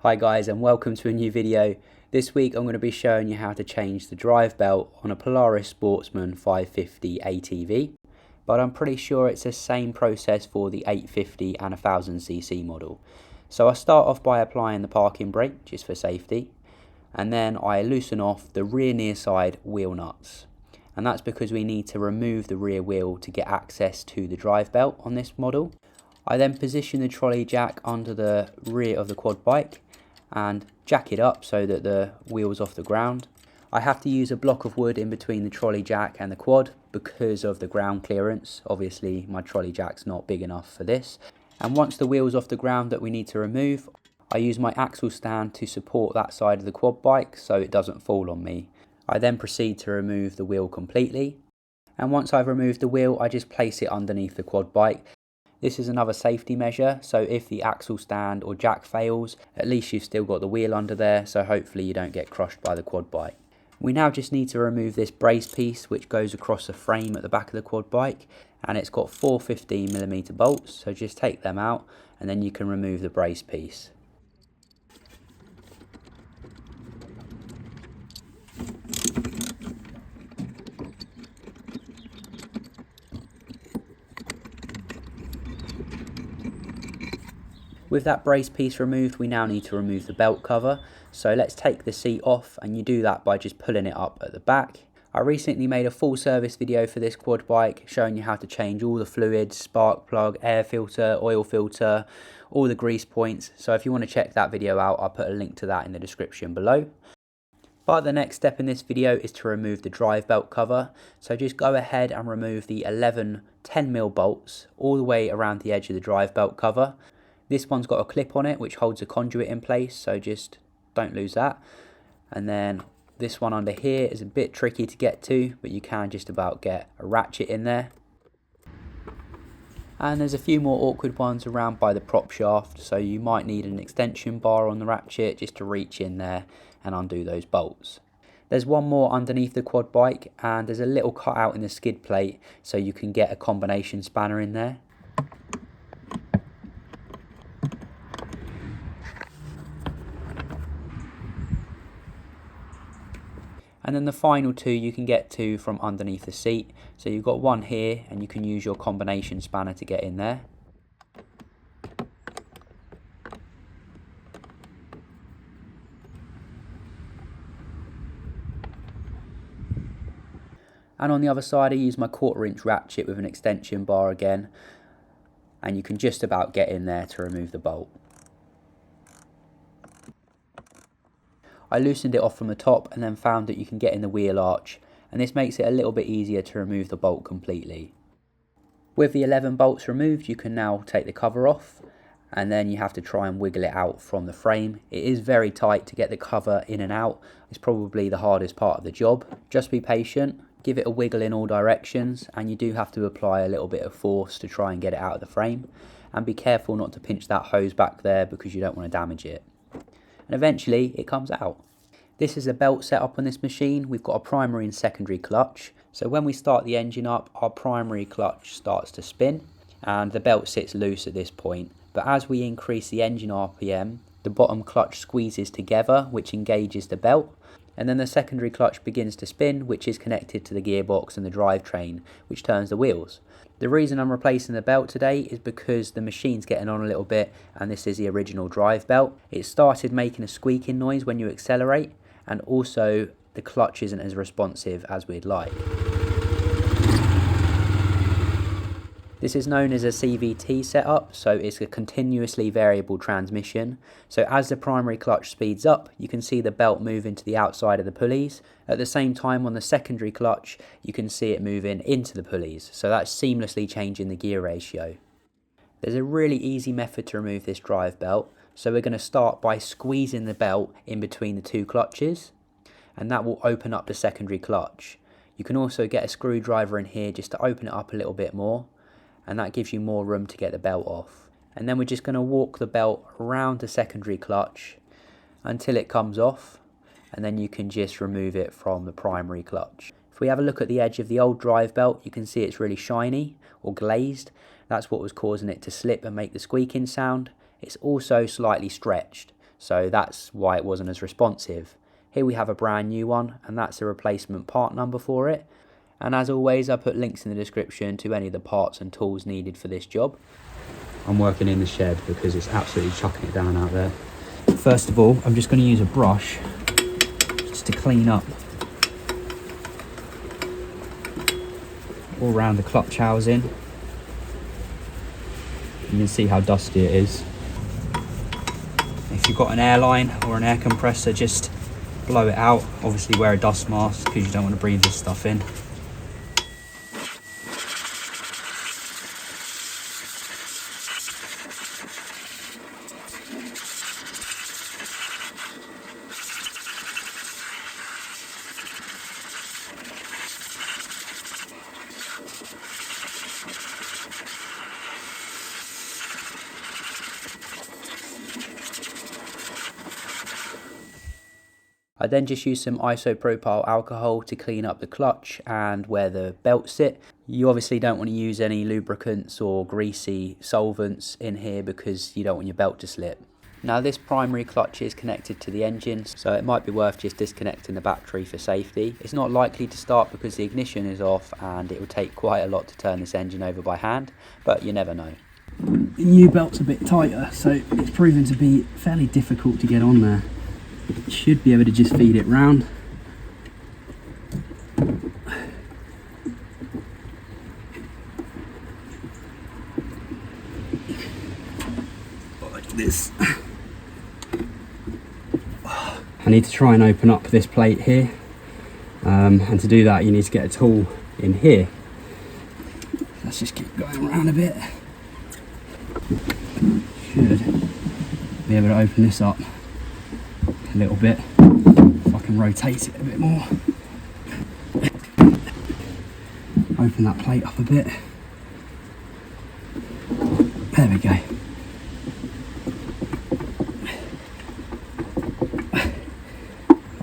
Hi guys, and welcome to a new video. This week I'm going to be showing you how to change the drive belt on a Polaris Sportsman 550 ATV, but I'm pretty sure it's the same process for the 850 and 1000cc model. So I start off by applying the parking brake just for safety, and then I loosen off the rear near side wheel nuts, and that's because we need to remove the rear wheel to get access to the drive belt on this model. I then position the trolley jack under the rear of the quad bike and jack it up so that the wheel's off the ground. I have to use a block of wood in between the trolley jack and the quad because of the ground clearance. Obviously my trolley jack's not big enough for this. And once the wheel's off the ground that we need to remove, I use my axle stand to support that side of the quad bike so it doesn't fall on me. I then proceed to remove the wheel completely. And once I've removed the wheel, I just place it underneath the quad bike. This is another safety measure, so if the axle stand or jack fails, at least you've still got the wheel under there, so hopefully you don't get crushed by the quad bike. We now just need to remove this brace piece which goes across the frame at the back of the quad bike, and it's got 4 15mm bolts, so just take them out and then you can remove the brace piece. With that brace piece removed, we now need to remove the belt cover. So let's take the seat off, and you do that by just pulling it up at the back. I recently made a full service video for this quad bike showing you how to change all the fluids, spark plug, air filter, oil filter, all the grease points. So if you want to check that video out, I'll put a link to that in the description below. But the next step in this video is to remove the drive belt cover. So just go ahead and remove the 11 10mm bolts all the way around the edge of the drive belt cover. This one's got a clip on it which holds a conduit in place, so just don't lose that. And then this one under here is a bit tricky to get to, but you can just about get a ratchet in there. And there's a few more awkward ones around by the prop shaft, so you might need an extension bar on the ratchet just to reach in there and undo those bolts. There's one more underneath the quad bike, and there's a little cutout in the skid plate so you can get a combination spanner in there. And then the final two you can get to from underneath the seat. So you've got one here, and you can use your combination spanner to get in there. And on the other side I use my 1/4 inch ratchet with an extension bar again. And you can just about get in there to remove the bolt. I loosened it off from the top and then found that you can get in the wheel arch, and this makes it a little bit easier to remove the bolt completely. With the 11 bolts removed, you can now take the cover off, and then you have to try and wiggle it out from the frame. It is very tight to get the cover in and out. It's probably the hardest part of the job. Just be patient, give it a wiggle in all directions, and you do have to apply a little bit of force to try and get it out of the frame. And be careful not to pinch that hose back there because you don't want to damage it. And eventually it comes out. This is a belt setup on this machine. We've got a primary and secondary clutch. So when we start the engine up, our primary clutch starts to spin and the belt sits loose at this point. But as we increase the engine RPM, the bottom clutch squeezes together, which engages the belt. And then the secondary clutch begins to spin, which is connected to the gearbox and the drivetrain, which turns the wheels. The reason I'm replacing the belt today is because the machine's getting on a little bit, and this is the original drive belt. It started making a squeaking noise when you accelerate, and also the clutch isn't as responsive as we'd like. This is known as a CVT setup, so it's a continuously variable transmission. So as the primary clutch speeds up, you can see the belt move into the outside of the pulleys. At the same time on the secondary clutch, you can see it moving into the pulleys. So that's seamlessly changing the gear ratio. There's a really easy method to remove this drive belt. So we're going to start by squeezing the belt in between the two clutches, and that will open up the secondary clutch. You can also get a screwdriver in here just to open it up a little bit more, and that gives you more room to get the belt off. And then we're just going to walk the belt around the secondary clutch until it comes off, and then you can just remove it from the primary clutch. If we have a look at the edge of the old drive belt, you can see it's really shiny or glazed. That's what was causing it to slip and make the squeaking sound. It's also slightly stretched. so that's why it wasn't as responsive. Here we have a brand new one, and that's a replacement part number for it. And as always, I put links in the description to any of the parts and tools needed for this job. I'm working in the shed because it's absolutely chucking it down out there. First of all, I'm just going to use a brush just to clean up all around the clutch housing. You can see how dusty it is. If you've got an airline or an air compressor, just blow it out. Obviously wear a dust mask because you don't want to breathe this stuff in. I then just use some isopropyl alcohol to clean up the clutch and where the belts sit. You obviously don't want to use any lubricants or greasy solvents in here because you don't want your belt to slip. Now this primary clutch is connected to the engine, so it might be worth just disconnecting the battery for safety. It's not likely to start because the ignition is off and it will take quite a lot to turn this engine over by hand, but you never know. The new belt's a bit tighter, so it's proven to be fairly difficult to get on there. Should be able to just feed it round. Like this. I need to try and open up this plate here, and to do that you need to get a tool in here. Let's just keep going around a bit. Should be able to open this up a little bit if I can rotate it a bit more. Open that plate up a bit. There we go.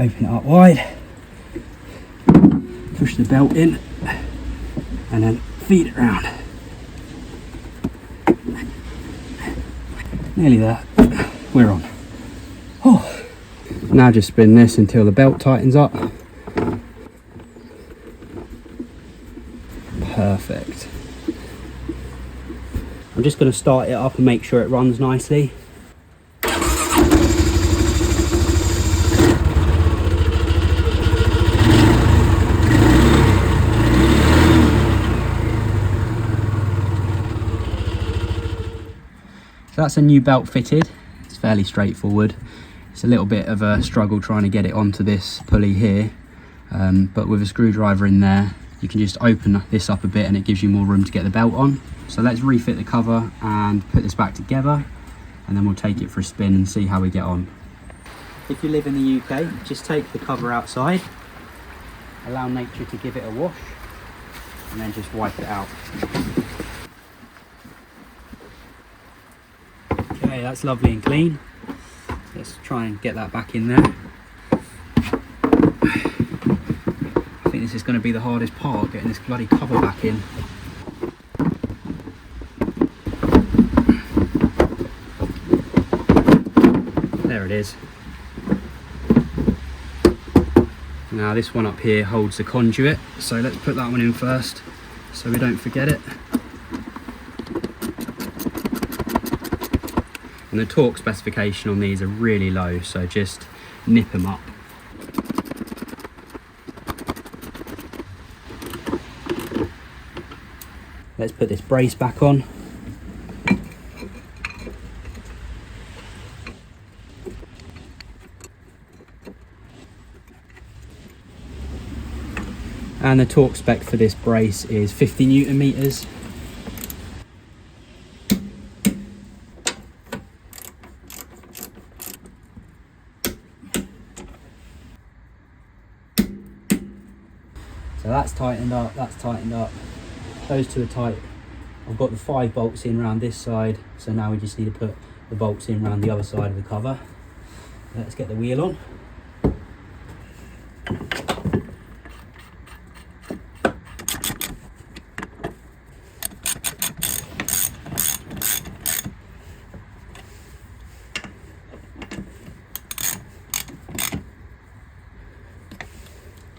Open it up wide. Push the belt in and then feed it round. Nearly there. We're on. Oh. Now just spin this until the belt tightens up. Perfect. I'm just going to start it up and make sure it runs nicely. So that's a new belt fitted. It's fairly straightforward. It's a little bit of a struggle trying to get it onto this pulley here, but with a screwdriver in there you can just open this up a bit and it gives you more room to get the belt on. So let's refit the cover and put this back together, and then we'll take it for a spin and see how we get on. If you live in the UK, just take the cover outside, allow nature to give it a wash, and then just wipe it out. Okay, that's lovely and clean. Let's try and get that back in there. I think this is going to be the hardest part, getting this bloody cover back in. There it is. Now this one up here holds the conduit, so let's put that one in first so we don't forget it. And the torque specification on these are really low, so just nip them up. Let's put this brace back on. And the torque spec for this brace is 50 Newton meters. So that's tightened up, that's tightened up. Those two are tight. I've got the 5 bolts in around this side, so now we just need to put the bolts in around the other side of the cover. Let's get the wheel on.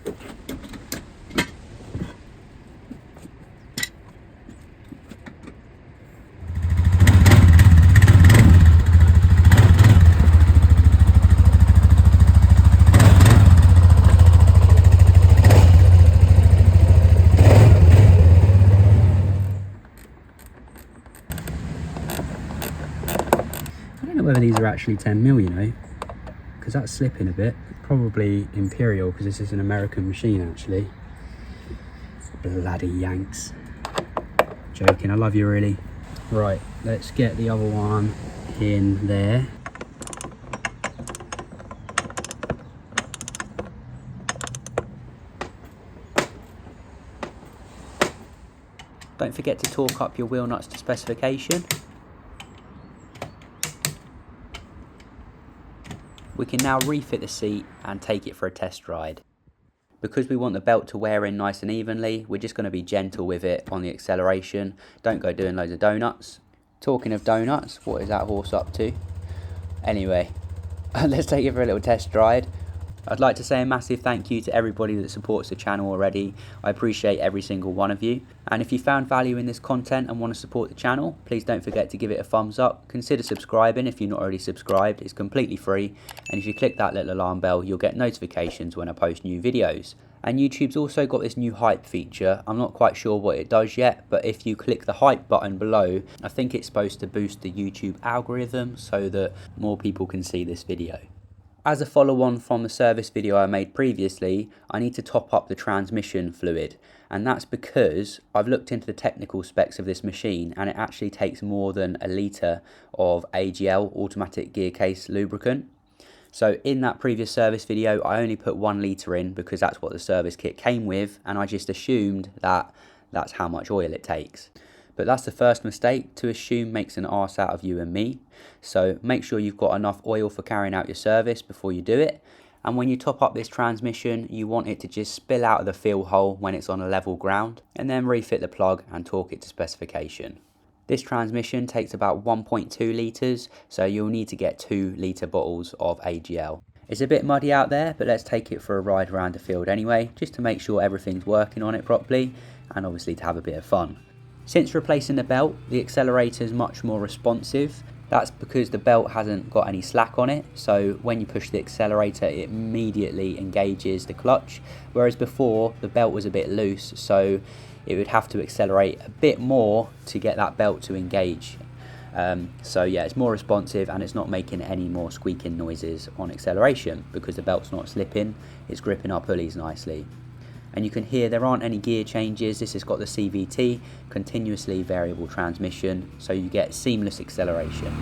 I don't know whether these are actually 10mm, you know, because that's slipping a bit. Probably Imperial, because this is an American machine actually. Bloody Yanks. Joking, I love you really. Right, let's get the other one in there. Don't forget to torque up your wheel nuts to specification. We can now refit the seat and take it for a test ride. Because we want the belt to wear in nice and evenly, we're just going to be gentle with it on the acceleration. Don't go doing loads of donuts. Talking of donuts, what is that horse up to? Anyway, let's take it for a little test ride. I'd like to say a massive thank you to everybody that supports the channel already. I appreciate every single one of you. And if you found value in this content and want to support the channel, please don't forget to give it a thumbs up. Consider subscribing if you're not already subscribed. It's completely free. And if you click that little alarm bell, you'll get notifications when I post new videos. And YouTube's also got this new hype feature. I'm not quite sure what it does yet, but if you click the hype button below, I think it's supposed to boost the YouTube algorithm so that more people can see this video. As a follow-on from the service video I made previously, I need to top up the transmission fluid, and that's because I've looked into the technical specs of this machine and it actually takes more than a litre of AGL, automatic gear case lubricant. So in that previous service video I only put 1 litre in because that's what the service kit came with, and I just assumed that that's how much oil it takes. But that's the first mistake. To assume makes an arse out of you and me. So make sure you've got enough oil for carrying out your service before you do it. And when you top up this transmission, you want it to just spill out of the fuel hole when it's on a level ground, and then refit the plug and torque it to specification. This transmission takes about 1.2 litres, so you'll need to get 2 litre bottles of AGL. It's a bit muddy out there, but let's take it for a ride around the field anyway, just to make sure everything's working on it properly, and obviously to have a bit of fun. Since replacing the belt, the accelerator is much more responsive. That's because the belt hasn't got any slack on it, so when you push the accelerator it immediately engages the clutch, whereas before the belt was a bit loose, so it would have to accelerate a bit more to get that belt to engage. So yeah, it's more responsive and it's not making any more squeaking noises on acceleration because the belt's not slipping, it's gripping our pulleys nicely. And you can hear there aren't any gear changes. This has got the CVT, continuously variable transmission, so you get seamless acceleration.